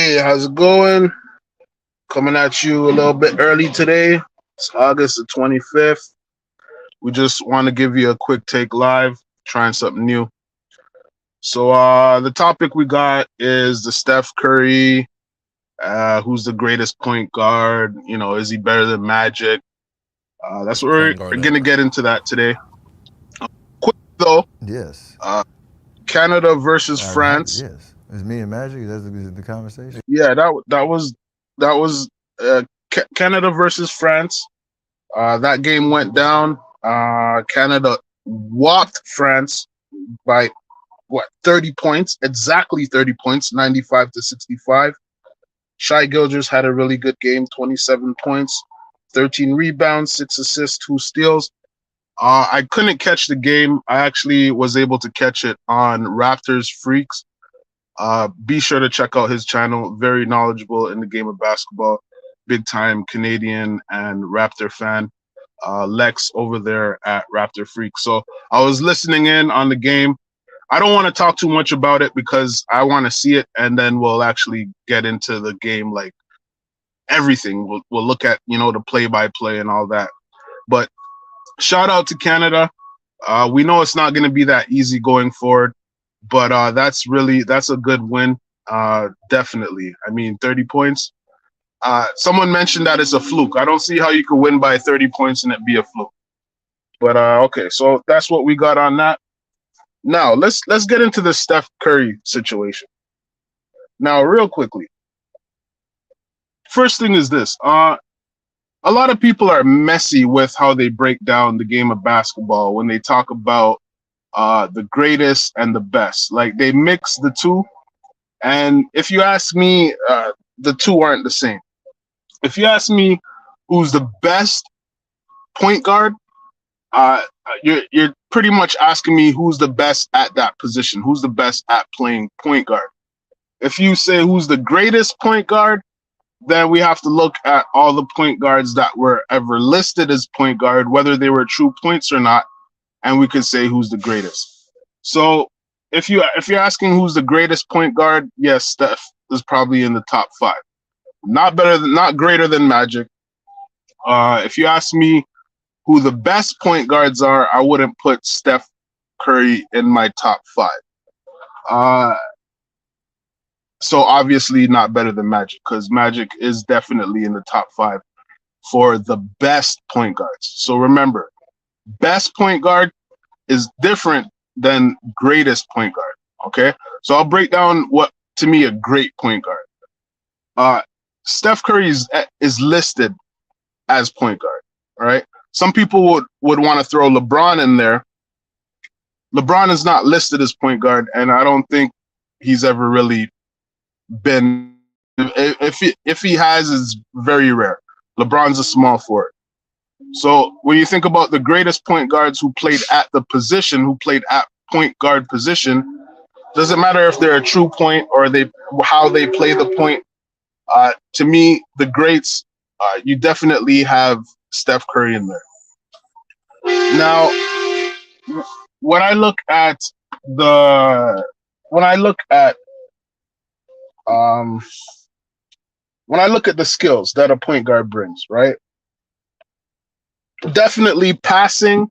Hey, how's it going? Coming at you a little bit early today. It's August the 25th. We just want to give you a quick take live, trying something new. So the topic we got is the Steph Curry, who's the greatest point guard? Is he better than Magic? That's Best what point we're guard going to ever. get into that today. Quick though, Yes. uh, Canada versus France. Yes. It's me and Magic. That's the conversation. Yeah, that was Canada versus France. That game went down. Canada whopped France by 30 points, exactly 30 points, 95-65. Shai Gilgeous had a really good game, 27 points, 13 rebounds, 6 assists, 2 steals. I couldn't catch the game. I actually was able to catch it on Raptors Freaks. Be sure to check out his channel. Very knowledgeable in the game of basketball. Big time Canadian and Raptor fan. Lex over there at Raptor Freak. So I was listening in on the game. I don't want to talk too much about it because I want to see it, and then we'll actually get into the game, like everything. We'll look at the play-by-play and all that. But shout out to Canada. We know it's not going to be that easy going forward, but that's a good win. Definitely. I mean, 30 points. Someone mentioned that it's a fluke. I don't see how you could win by 30 points and it be a fluke. But okay, so that's what we got on that. Now let's get into the Steph Curry situation. Now, real quickly, first thing is this: a lot of people are messy with how they break down the game of basketball when they talk about the greatest and the best. Like they mix the two, and if you ask me, the two aren't the same. If you ask me who's the best point guard, you're pretty much asking me who's the best at that position, who's the best at playing point guard. If you say who's the greatest point guard, then we have to look at all the point guards that were ever listed as point guard, whether they were true points or not, and we could say who's the greatest. So if you're asking who's the greatest point guard, yes, Steph is probably in the top five. Not greater than Magic. If you ask me who the best point guards are, I wouldn't put Steph Curry in my top five. Uh, so obviously not better than Magic, because Magic is definitely in the top five for the best point guards. So remember, best point guard is different than greatest point guard. Okay, so I'll break down what to me a great point guard. Steph Curry is listed as point guard. All right. Some people would want to throw LeBron in there. LeBron is not listed as point guard, and I don't think he's ever really been. If he has, it's very rare. LeBron's a small forward. So when you think about the greatest point guards who played at the position, who played at point guard position, doesn't matter if they're a true point or how they play the point. To me, the greats, you definitely have Steph Curry in there. Now, when I look at the when I look at um when I look at the skills that a point guard brings, right? Definitely passing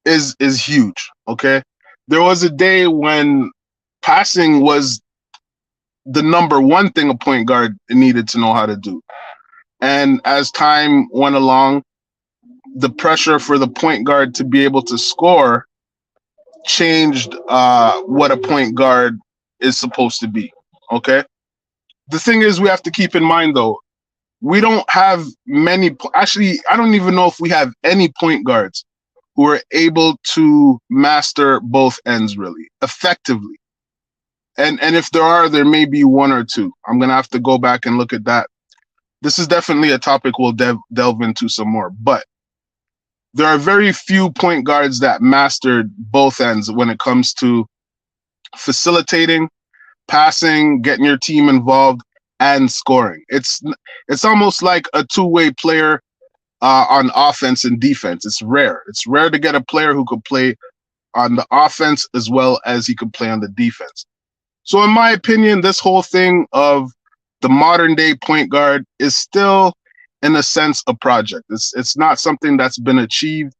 is huge. Okay, there was a day when passing was the number one thing a point guard needed to know how to do, and as time went along, the pressure for the point guard to be able to score changed what a point guard is supposed to be. Okay. The thing is, we have to keep in mind though, we don't have many. Actually, I don't even know if we have any point guards who are able to master both ends really effectively. And if there are, there may be one or two. I'm gonna have to go back and look at that. This is definitely a topic we'll delve into some more, but there are very few point guards that mastered both ends when it comes to facilitating, passing, getting your team involved, and scoring. It's almost like a two-way player on offense and defense. It's rare. It's rare to get a player who could play on the offense as well as he could play on the defense. So in my opinion, this whole thing of the modern day point guard is still, in a sense, a project. It's not something that's been achieved.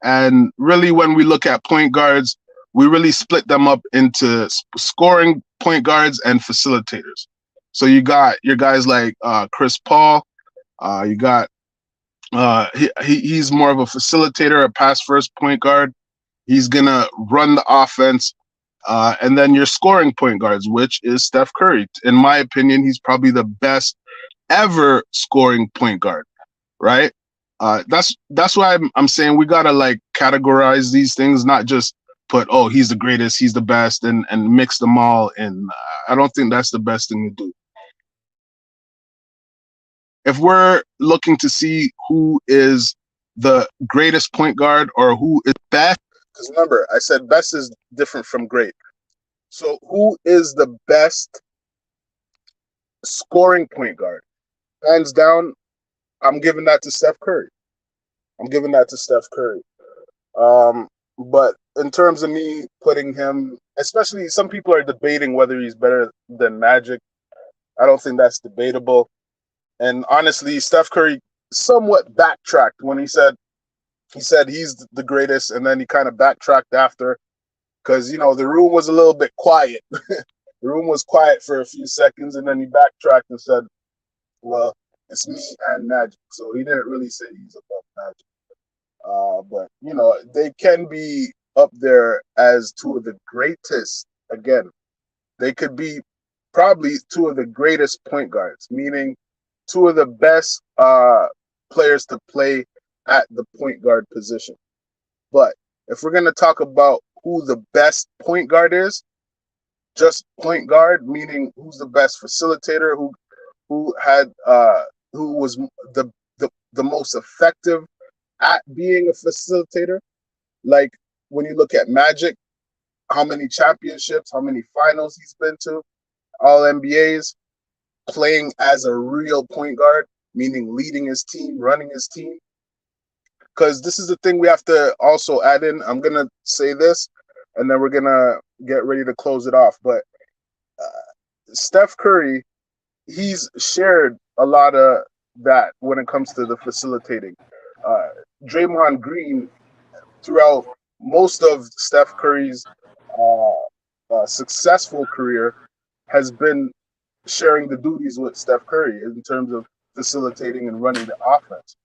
And really, when we look at point guards, we really split them up into scoring point guards and facilitators. So you got your guys like Chris Paul. You got he's more of a facilitator, a pass first point guard. He's gonna run the offense, and then your scoring point guards, which is Steph Curry. In my opinion, he's probably the best ever scoring point guard. Right? That's why I'm saying we gotta like categorize these things, not just put, oh, he's the greatest, he's the best, and mix them all. And I don't think that's the best thing to do. If we're looking to see who is the greatest point guard or who is best, because remember, I said best is different from great. So who is the best scoring point guard? Hands down, I'm giving that to Steph Curry. I'm giving that to Steph Curry. But in terms of me putting him, especially some people are debating whether he's better than Magic. I don't think that's debatable. And honestly, Steph Curry somewhat backtracked when he said he's the greatest, and then he kind of backtracked after because the room was a little bit quiet. The room was quiet for a few seconds, and then he backtracked and said, "Well, it's me and Magic." So he didn't really say he's above Magic. But they can be up there as two of the greatest. Again, they could be probably two of the greatest point guards, meaning two of the best players to play at the point guard position. But if we're going to talk about who the best point guard is, just point guard, meaning who's the best facilitator, who was the most effective at being a facilitator. Like when you look at Magic, how many championships, how many finals he's been to, all NBAs, playing as a real point guard, meaning leading his team, running his team. Because this is the thing we have to also add in. I'm going to say this, and then we're going to get ready to close it off. But Steph Curry, he's shared a lot of that when it comes to the facilitating. Draymond Green, throughout most of Steph Curry's successful career, has been sharing the duties with Steph Curry in terms of facilitating and running the offense.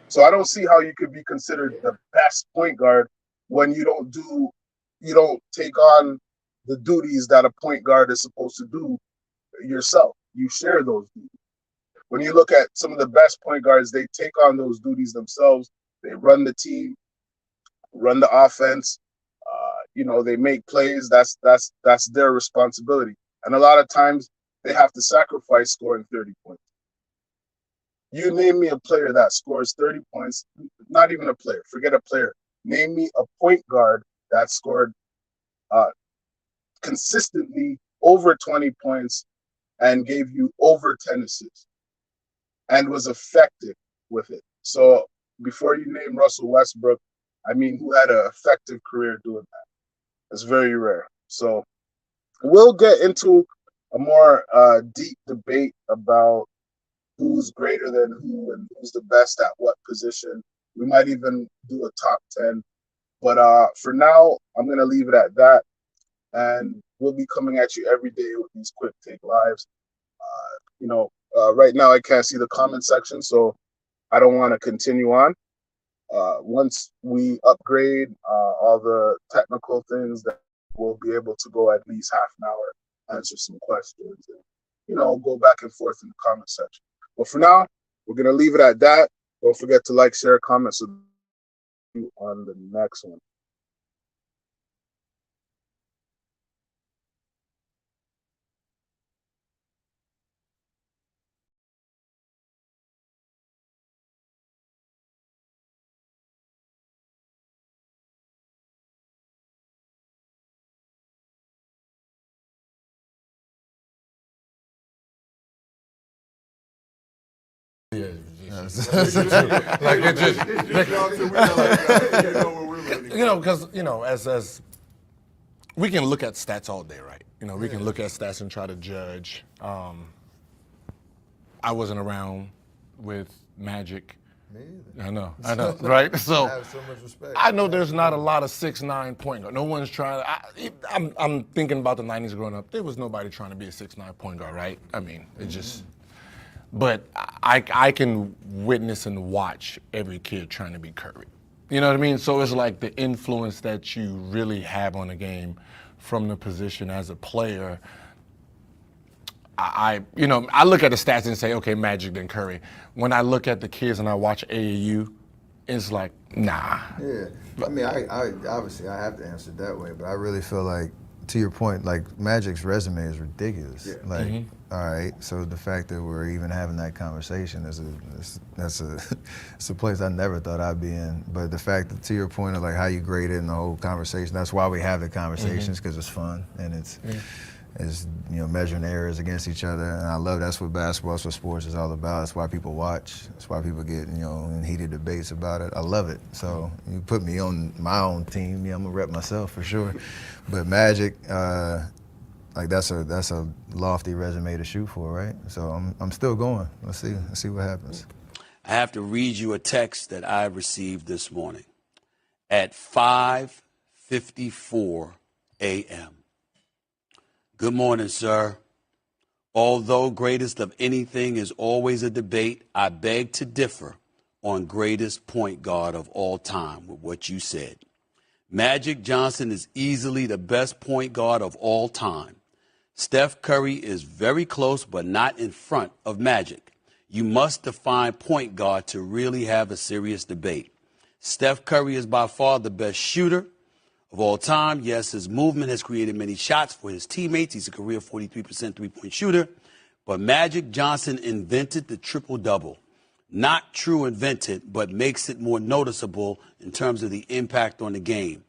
So I don't see how you could be considered the best point guard when you don't take on the duties that a point guard is supposed to do yourself. You share those duties. When you look at some of the best point guards, they take on those duties themselves. They run the team, run the offense. They make plays. That's their responsibility. And a lot of times they have to sacrifice scoring 30 points. You name me a player that scores 30 points, not even a player, forget a player. Name me a point guard that scored consistently over 20 points and gave you over 10 assists and was effective with it. So before you name Russell Westbrook, who had an effective career doing that? It's very rare. So we'll get into a more deep debate about who's greater than who and who's the best at what position. We might even do a top 10. But for now, I'm going to leave it at that. And we'll be coming at you every day with these quick take lives. Right now I can't see the comment section, so I don't want to continue on. Once we upgrade all the technical things, that we'll be able to go at least half an hour, answer some questions, and go back and forth in the comment section. But for now, we're gonna leave it at that. Don't forget to like, share, comment, so on the next one. Yeah. Like it just, because as we can look at stats all day, right? We can look at stats and try to judge I wasn't around with Magic. Me either. I know, right? So I have so much respect. I know there's not a lot of 6'9" point guard. No one's trying. I'm thinking about the '90s growing up. There was nobody trying to be a 6'9" point guard, right? I mean, it just. But I can witness and watch every kid trying to be Curry. You know what I mean? So it's like the influence that you really have on a game from the position as a player. I look at the stats and say, okay, Magic then Curry. When I look at the kids and I watch AAU, it's like, nah. Yeah, I mean, I obviously I have to answer it that way, but I really feel like, to your point, like Magic's resume is ridiculous. Yeah. Like, all right, so the fact that we're even having that conversation that's a place I never thought I'd be in. But the fact that, to your point of like how you grade it and the whole conversation, that's why we have the conversations, because it's fun and it's measuring errors against each other, and I love that's what basketball, that's what sports is all about. That's why people watch. That's why people get in heated debates about it. I love it. So you put me on my own team, I'm gonna rep myself for sure. But Magic, like that's a lofty resume to shoot for, right? So I'm still going. Let's see what happens. I have to read you a text that I received this morning at 5:54 a.m. Good morning, sir. Although greatest of anything is always a debate, I beg to differ on greatest point guard of all time with what you said. Magic Johnson is easily the best point guard of all time. Steph Curry is very close, but not in front of Magic. You must define point guard to really have a serious debate. Steph Curry is by far the best shooter of all time. Yes, his movement has created many shots for his teammates. He's a career 43% three-point shooter. But Magic Johnson invented the triple-double. Not true invented, but makes it more noticeable in terms of the impact on the game.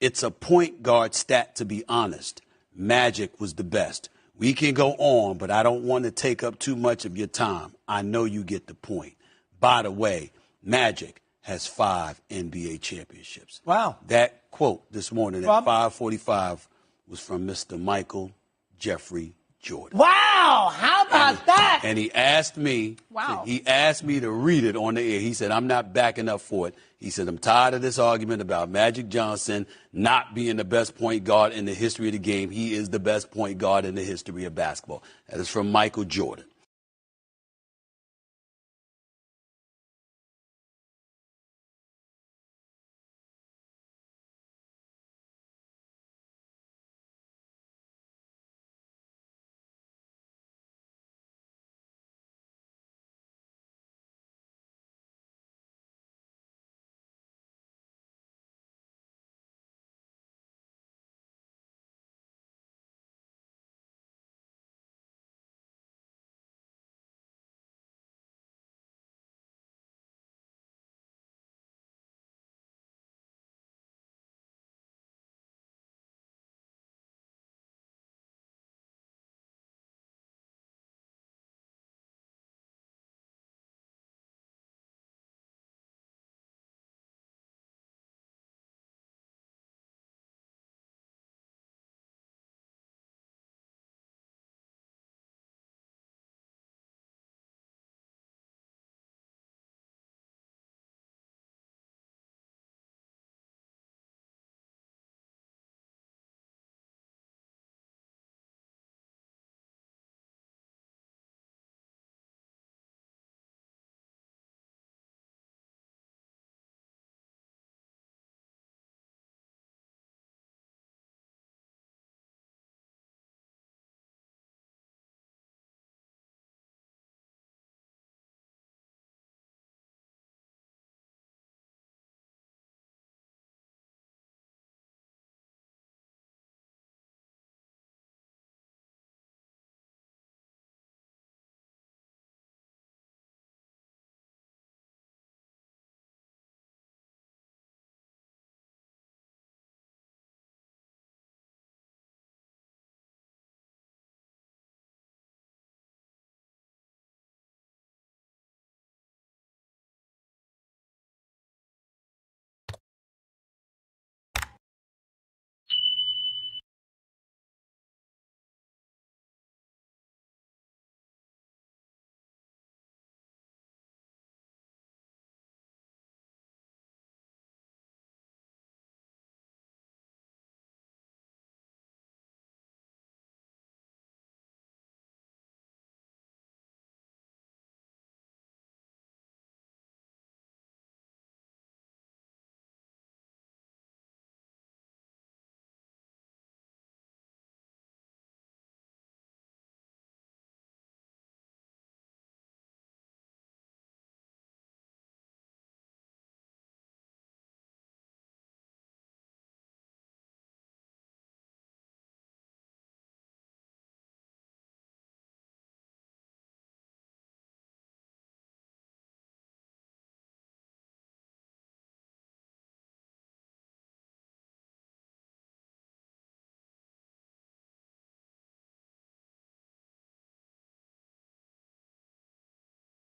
It's a point guard stat, to be honest. Magic was the best. We can go on, but I don't want to take up too much of your time. I know you get the point. By the way, Magic has 5 NBA championships. Wow. That quote this morning at 5:45 was from Mr. Michael Jeffrey Jordan. Wow, how about that? And he asked me, to read it on the air. He said, I'm not backing up for it. He said, I'm tired of this argument about Magic Johnson not being the best point guard in the history of the game. He is the best point guard in the history of basketball. That is from Michael Jordan.